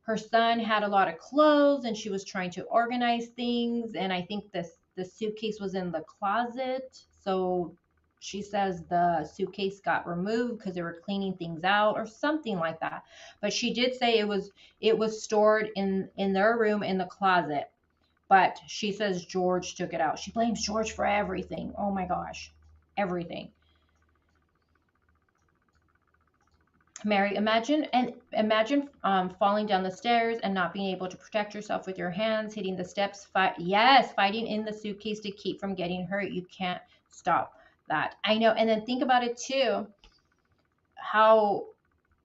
her son had a lot of clothes and she was trying to organize things. And I think the suitcase was in the closet. So she says the suitcase got removed because they were cleaning things out or something like that. But she did say it was stored in their room in the closet. But she says George took it out. She blames George for everything. Oh my gosh. Everything. Mary, imagine falling down the stairs and not being able to protect yourself with your hands, hitting the steps. Fighting in the suitcase to keep from getting hurt. You can't stop that. I know. And then think about it too, how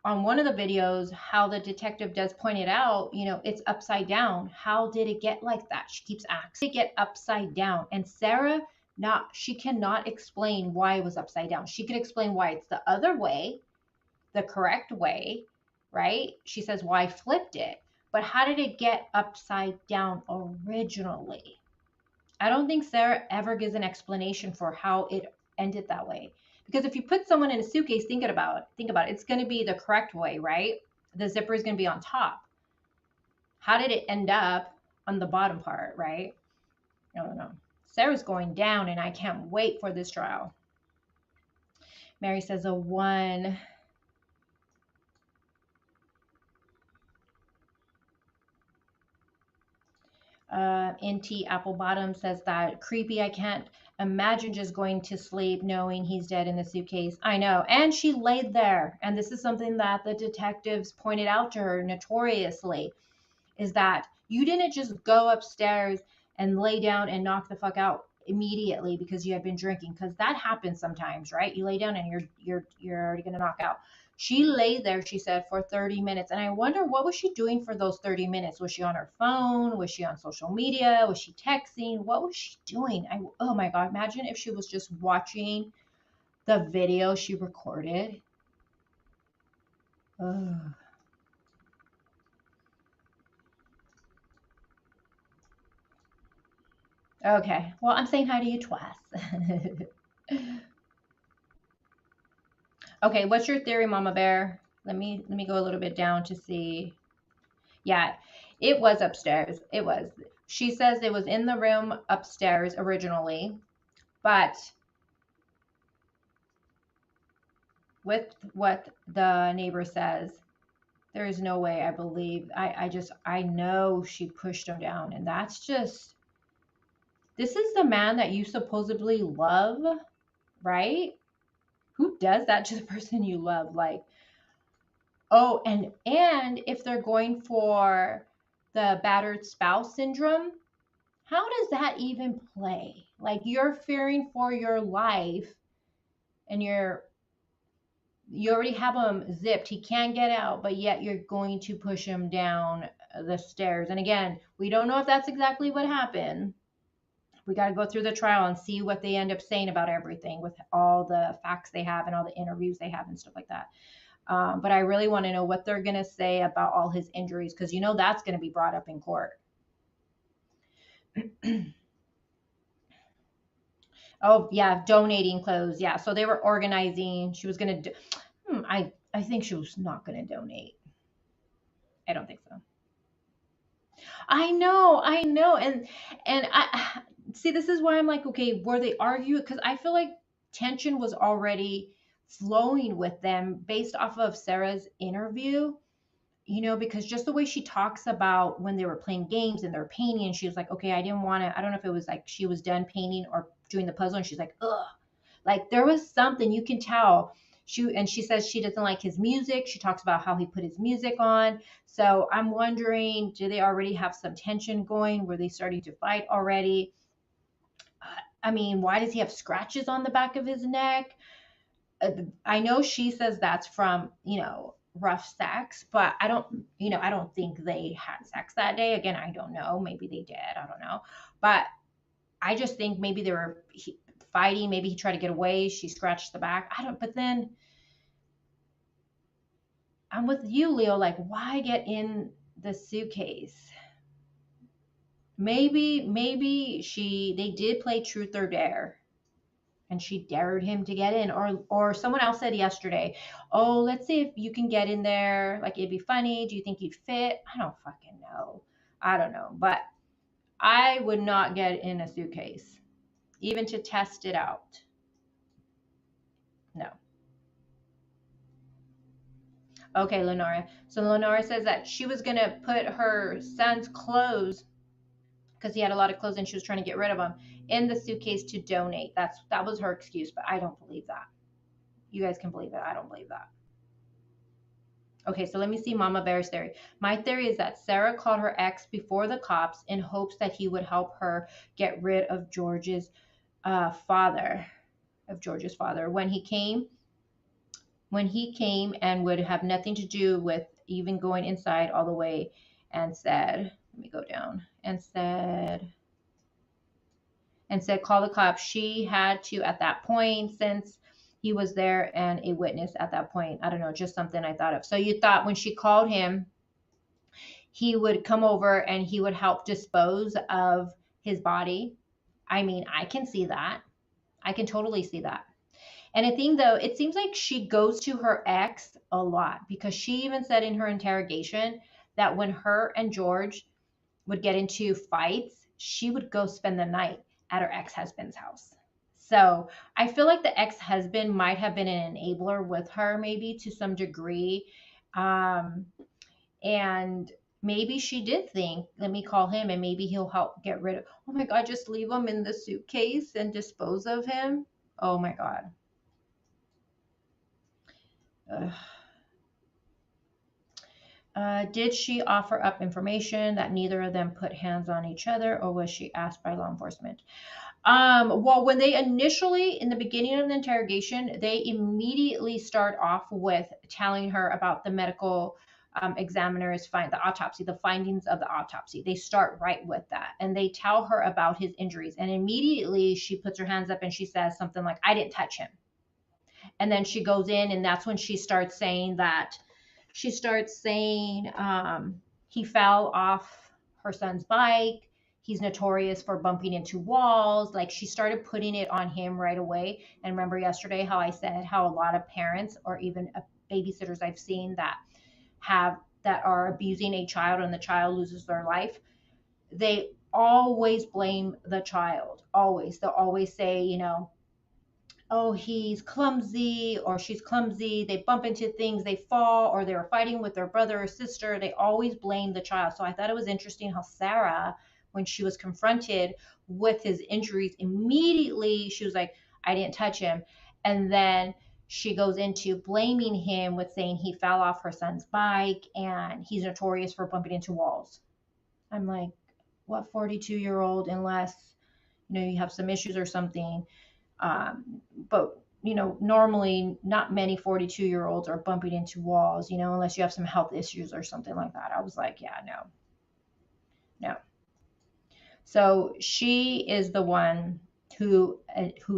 on one of the videos, how the detective does point it out, it's upside down. How did it get like that? She keeps asking, get upside down. And Sarah, she cannot explain why it was upside down. She can explain why it's the other way, the correct way, right? She says, why flipped it? But how did it get upside down originally? I don't think Sarah ever gives an explanation for how it ended that way. Because if you put someone in a suitcase, think about it, it's going to be the correct way, right? The zipper is going to be on top. How did it end up on the bottom part, right? I don't know. Sarah's going down, and I can't wait for this trial. Mary says a 1. NT Apple Bottom says that creepy. I can't imagine just going to sleep knowing he's dead in the suitcase. I know. And she laid there. And this is something that the detectives pointed out to her notoriously, is that you didn't just go upstairs and lay down and knock the fuck out immediately because you had been drinking, because that happens sometimes, right? You lay down and you're already going to knock out. She lay there, she said, for 30 minutes. And I wonder, what was she doing for those 30 minutes? Was she on her phone? Was she on social media? Was she texting? What was she doing? Oh my God, imagine if she was just watching the video she recorded. Ugh. Okay, well, I'm saying hi to you twice. Okay, what's your theory, Mama Bear? Let me go a little bit down to see. Yeah, it was upstairs. It was. She says it was in the room upstairs originally, but with what the neighbor says, there is no way. I believe. I know she pushed him down, and that's just. This is the man that you supposedly love, right? Who does that to the person you love? Like, oh, and if they're going for the battered spouse syndrome, how does that even play? Like, you're fearing for your life, and you already have him zipped. He can't get out, but yet you're going to push him down the stairs. And again, we don't know if that's exactly what happened. We got to go through the trial and see what they end up saying about everything with all the facts they have and all the interviews they have and stuff like that. But I really want to know what they're going to say about all his injuries, because that's going to be brought up in court. Oh, yeah, donating clothes. Yeah, so they were organizing. She was going to I think she was not going to donate. I don't think so. I know. And I see, this is why I'm like, okay, were they arguing? Because I feel like tension was already flowing with them based off of Sarah's interview, because just the way she talks about when they were playing games and they're painting, and she was like, okay, I didn't want to, I don't know if it was like she was done painting or doing the puzzle, and she's like, ugh. Like, there was something you can tell. She says she doesn't like his music. She talks about how he put his music on. So I'm wondering, do they already have some tension going? Were they starting to fight already? I mean, why does he have scratches on the back of his neck? I know she says that's from, rough sex, but I don't think they had sex that day. Again, I don't know. Maybe they did. I don't know. But I just think maybe they were fighting. Maybe he tried to get away. She scratched the back. but then I'm with you, Leo. Like, why get in the suitcase? Maybe they did play truth or dare, and she dared him to get in. Or someone else said yesterday, oh, let's see if you can get in there. Like, it'd be funny. Do you think you'd fit? I don't fucking know. I don't know. But I would not get in a suitcase, even to test it out. No. Okay, Lenora. So Lenora says that she was going to put her son's clothes, because he had a lot of clothes and she was trying to get rid of them, in the suitcase to donate. That was her excuse, but I don't believe that. You guys can believe it. I don't believe that. Okay, so let me see Mama Bear's theory. My theory is that Sarah called her ex before the cops in hopes that he would help her get rid of George's father. When he came and would have nothing to do with even going inside all the way, and said, let me go down, and said, call the cops. She had to at that point, since he was there and a witness at that point. I don't know, just something I thought of. So you thought when she called him, he would come over and he would help dispose of his body. I mean, I can see that. I can totally see that. And I think, though, it seems like she goes to her ex a lot, because she even said in her interrogation that when her and George would get into fights, she would go spend the night at her ex-husband's house. So I feel like the ex-husband might have been an enabler with her, maybe to some degree. And maybe she did think, let me call him and maybe he'll help get rid of, oh my God, just leave him in the suitcase and dispose of him. Oh my God. Did she offer up information that neither of them put hands on each other, or was she asked by law enforcement? Well, when they initially, in the beginning of the interrogation, they immediately start off with telling her about the medical examiner's the findings of the autopsy. They start right with that, and they tell her about his injuries, and immediately she puts her hands up and she says something like, I didn't touch him. And then she goes in, and that's when she starts saying he fell off her son's bike. He's notorious for bumping into walls. Like, she started putting it on him right away. And remember yesterday how I said how a lot of parents, or even babysitters I've seen that are abusing a child and the child loses their life, they always blame the child. Always. They'll always say, oh, he's clumsy or she's clumsy. They bump into things, they fall, or they were fighting with their brother or sister. They always blame the child. So I thought it was interesting how Sarah, when she was confronted with his injuries, immediately she was like, I didn't touch him. And then she goes into blaming him with saying he fell off her son's bike and he's notorious for bumping into walls. I'm like, what 42-year-old, unless you have some issues or something, but normally not many 42-year-olds are bumping into walls, unless you have some health issues or something like that. I was like, yeah, no. So she is the one who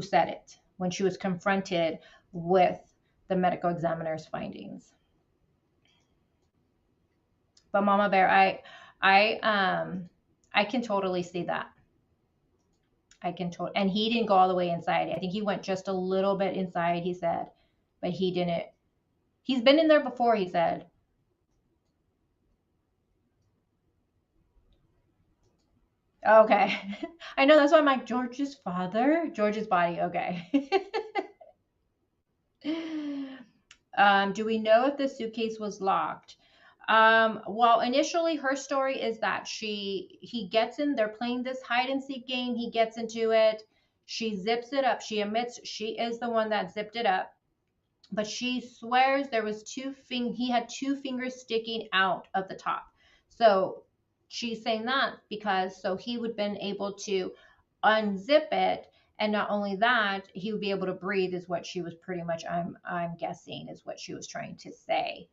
said it when she was confronted with the medical examiner's findings. But Mama Bear, I can totally see that. And he didn't go all the way inside. I think he went just a little bit inside, he said, but he didn't. He's been in there before, he said. Okay. I know, that's why I'm like, George's body. Okay. Do we know if the suitcase was locked? Well, initially her story is that he gets in, they're playing this hide and seek game. He gets into it. She zips it up. She admits she is the one that zipped it up, but she swears there was he had two fingers sticking out of the top. So she's saying that because so he would have been able to unzip it. And not only that, he would be able to breathe, is what she was pretty much, I'm guessing, is what she was trying to say.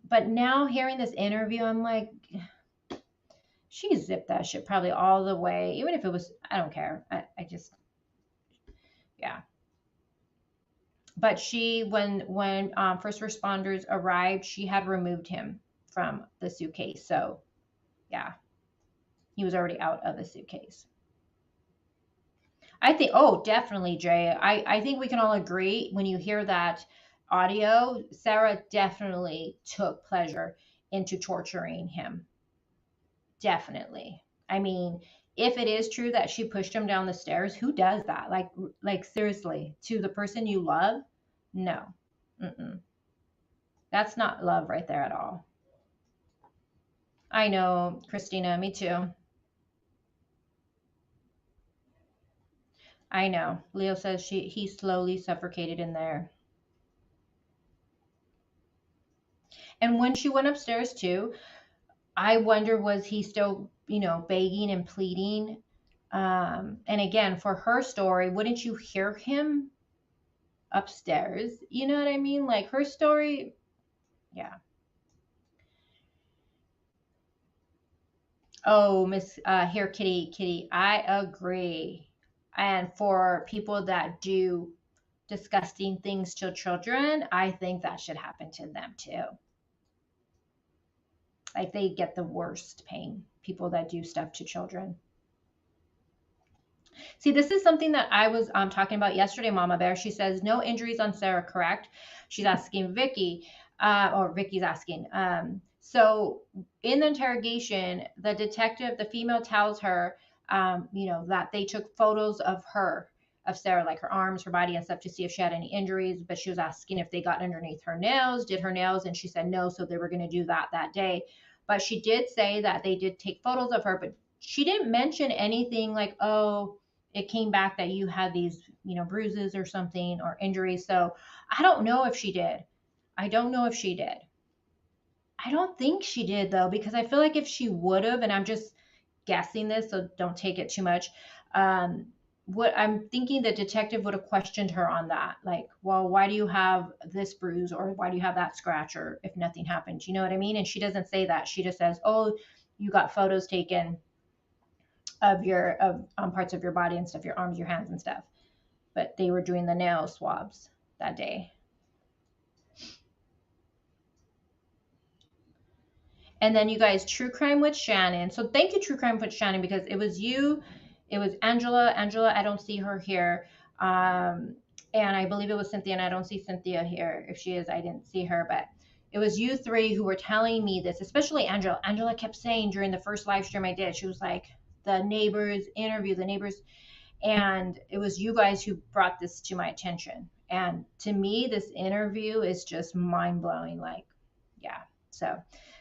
But now hearing this interview, I'm like, she zipped that shit probably all the way, even if it was, I don't care. I just, yeah. But when first responders arrived, she had removed him from the suitcase. So yeah, he was already out of the suitcase. I think, oh, definitely, Jay. I think we can all agree when you hear that audio, Sarah definitely took pleasure into torturing him. Definitely. I mean, if it is true that she pushed him down the stairs, who does that? Like seriously, to the person you love? No. That's not love right there at all. I know, Christina, me too. I know. Leo says he slowly suffocated in there. And when she went upstairs too, I wonder, was he still, begging and pleading? And again, for her story, wouldn't you hear him upstairs? You know what I mean? Like her story, yeah. Oh, Miss here, Kitty, I agree. And for people that do disgusting things to children, I think that should happen to them too. Like they get the worst pain, people that do stuff to children. See, this is something that I was talking about yesterday, Mama Bear. She says, no injuries on Sarah, correct? She's asking Vicky, or Vicky's asking. So in the interrogation, the detective, the female tells her, that they took photos of her, of Sarah, like her arms, her body and stuff to see if she had any injuries. But she was asking if they got underneath her nails, did her nails, and she said no. So they were going to do that day. But she did say that they did take photos of her, but she didn't mention anything like, oh, it came back that you had these, bruises or something or injuries. So I don't know if she did. I don't know if she did. I don't think she did though, because I feel like if she would have, and I'm just guessing this, so don't take it too much. What I'm thinking, the detective would have questioned her on that. Like, well, why do you have this bruise, or why do you have that scratch, or if nothing happened, you know what I mean? And she doesn't say that. She just says, oh, you got photos taken of parts of your body and stuff, your arms, your hands and stuff. But they were doing the nail swabs that day. And then you guys, True Crime with Shannon. So thank you, True Crime with Shannon, because it was you, it was Angela. I don't see her here. And I believe it was Cynthia, and I don't see Cynthia here. If she is, I didn't see her, but it was you three who were telling me this, especially Angela. Angela kept saying during the first live stream I did, she was like, the neighbors, and it was you guys who brought this to my attention. And to me, this interview is just mind-blowing. Like, yeah. So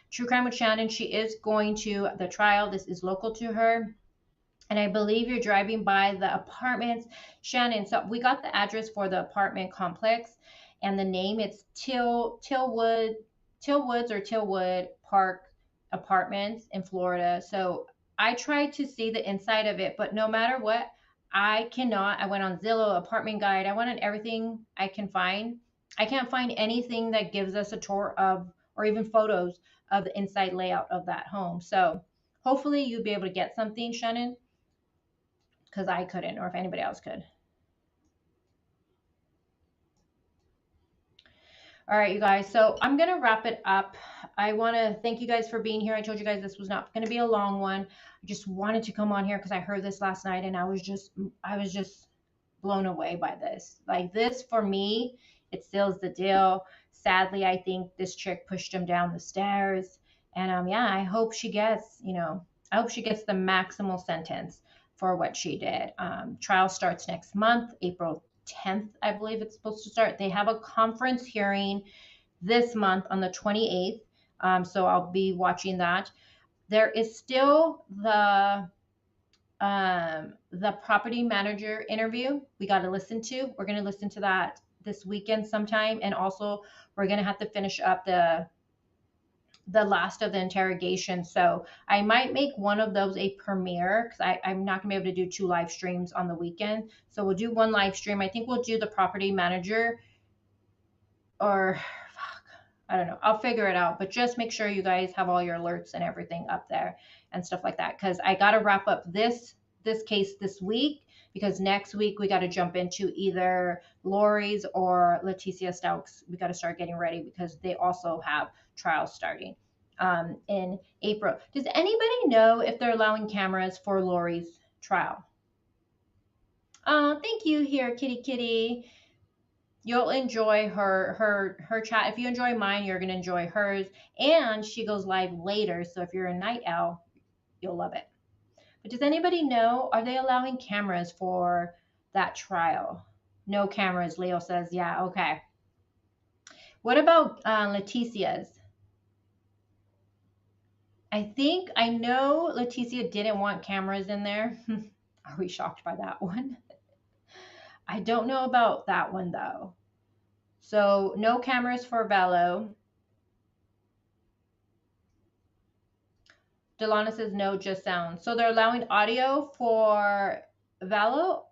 True Crime with Shannon, she is going to the trial. This is local to her. And I believe you're driving by the apartments. Shannon, so we got the address for the apartment complex and the name. It's Tillwoods or Tillwood Park Apartments in Florida. So I tried to see the inside of it, but no matter what, I cannot. I went on Zillow, Apartment Guide. I went on everything I can find. I can't find anything that gives us a tour of, or even photos of the inside layout of that home. So hopefully you'll be able to get something, Shannon, because I couldn't, or if anybody else could. All right, you guys. So I'm going to wrap it up. I want to thank you guys for being here. I told you guys this was not going to be a long one. I just wanted to come on here because I heard this last night and I was just blown away by this. Like, this for me, it seals the deal. Sadly, I think this chick pushed him down the stairs. And yeah, I hope she gets, I hope she gets the maximal sentence for what she did. Trial starts next month, April 10th, I believe it's supposed to start. They have a conference hearing this month on the 28th. So I'll be watching that. There is still the property manager interview we got to listen to. We're going to listen to that this weekend sometime. And also we're going to have to finish up the last of the interrogation. So I might make one of those a premiere because I'm not gonna be able to do 2 live streams on the weekend. So we'll do 1 live stream. I think we'll do the property manager, or I don't know. I'll figure it out, but just make sure you guys have all your alerts and everything up there and stuff like that. Cause I got to wrap up this case this week, because next week we got to jump into either Lori's or Leticia Stokes. We got to start getting ready because they also have trials starting in April. Does anybody know if they're allowing cameras for Lori's trial? Thank you here, Kitty. You'll enjoy her chat. If you enjoy mine, you're going to enjoy hers. And she goes live later. So if you're a night owl, you'll love it. But does anybody know, are they allowing cameras for that trial? No cameras, Leo says. Yeah, okay. What about Leticia's? I know Leticia didn't want cameras in there. Are we shocked by that one? I don't know about that one though. So no cameras for Velo. Delana says no, just sound. So they're allowing audio for Valo.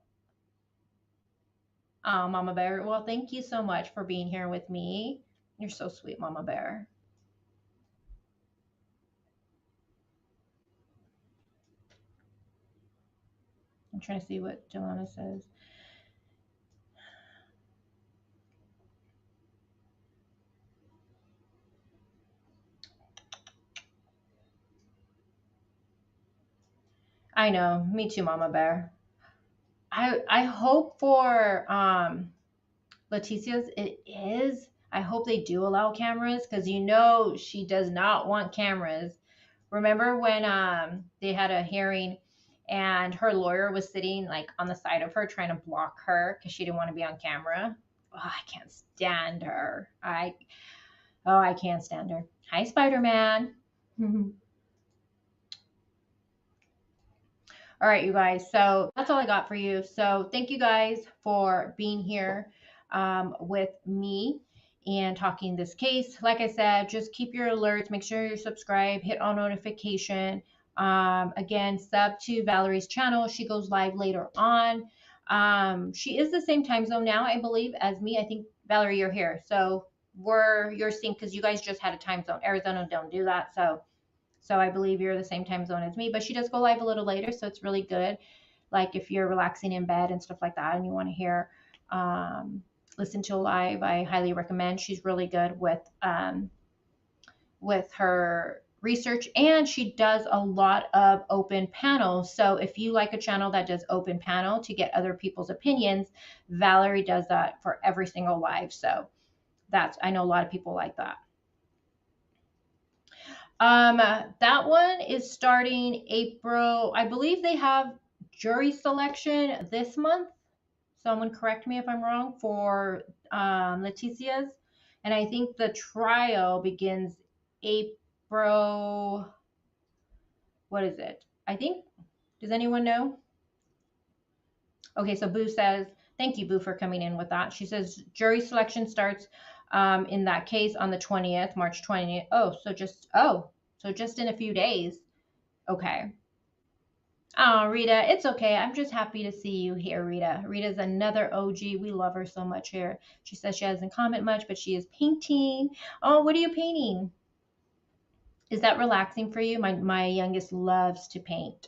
Oh, Mama Bear. Well, thank you so much for being here with me. You're so sweet, Mama Bear. I'm trying to see what Delana says. I know. Me too, Mama Bear. I hope for Leticia's it is. I hope they do allow cameras because you know she does not want cameras. Remember when they had a hearing and her lawyer was sitting like on the side of her trying to block her because she didn't want to be on camera? Oh, I can't stand her. I can't stand her. Hi, Spider-Man. All right, you guys. So that's all I got for you. So thank you guys for being here with me and talking this case. Like I said, just keep your alerts. Make sure you subscribe, hit all notification. Again, sub to Valerie's channel. She goes live later on. She is the same time zone now, I believe, as me. I think, Valerie, you're here. So you're synced because you guys just had a time zone. Arizona don't do that. So I believe you're the same time zone as me, but she does go live a little later, so it's really good. Like if you're relaxing in bed and stuff like that and you want to hear, listen to a live, I highly recommend. She's really good with her research, and she does a lot of open panels. So if you like a channel that does open panel to get other people's opinions, Valerie does that for every single live. So I know a lot of people like that. That one is starting April. I believe they have jury selection this month. Someone correct me if I'm wrong for Leticia's. And I think the trial begins April. What is it? I think. Does anyone know? Okay, so Boo says, thank you, Boo, for coming in with that. She says jury selection starts in that case on the 20th, March 20th. So just in a few days. Okay. Oh, Rita, it's okay. I'm just happy to see you here, Rita. Rita's another OG. We love her so much here. She says she doesn't comment much, but she is painting. Oh, what are you painting? Is that relaxing for you? My youngest loves to paint.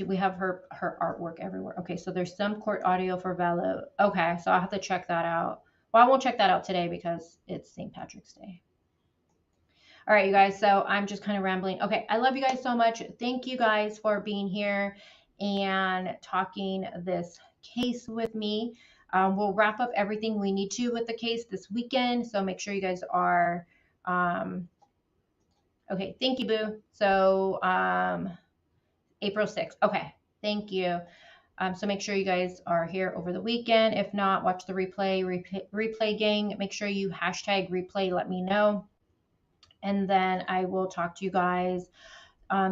We have her artwork everywhere. Okay, so there's some court audio for Valo. Okay, so I'll have to check that out. Well, I won't check that out today because it's St. Patrick's Day. All right, you guys, so I'm just kind of rambling. Okay, I love you guys so much. Thank you guys for being here and talking this case with me. We'll wrap up everything we need to with the case this weekend, so make sure you guys are okay. Thank you, Boo. So April 6th. Okay, thank you. So make sure you guys are here over the weekend. If not, watch the replay gang. Make sure you hashtag replay. Let me know. And then I will talk to you guys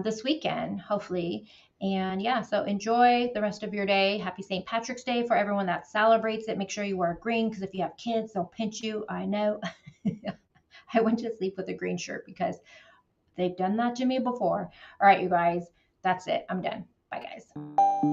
this weekend, hopefully. And yeah, so enjoy the rest of your day. Happy St. Patrick's Day for everyone that celebrates it. Make sure you wear green because if you have kids, they'll pinch you. I know. I went to sleep with a green shirt because they've done that to me before. All right, you guys, that's it. I'm done. Bye, guys.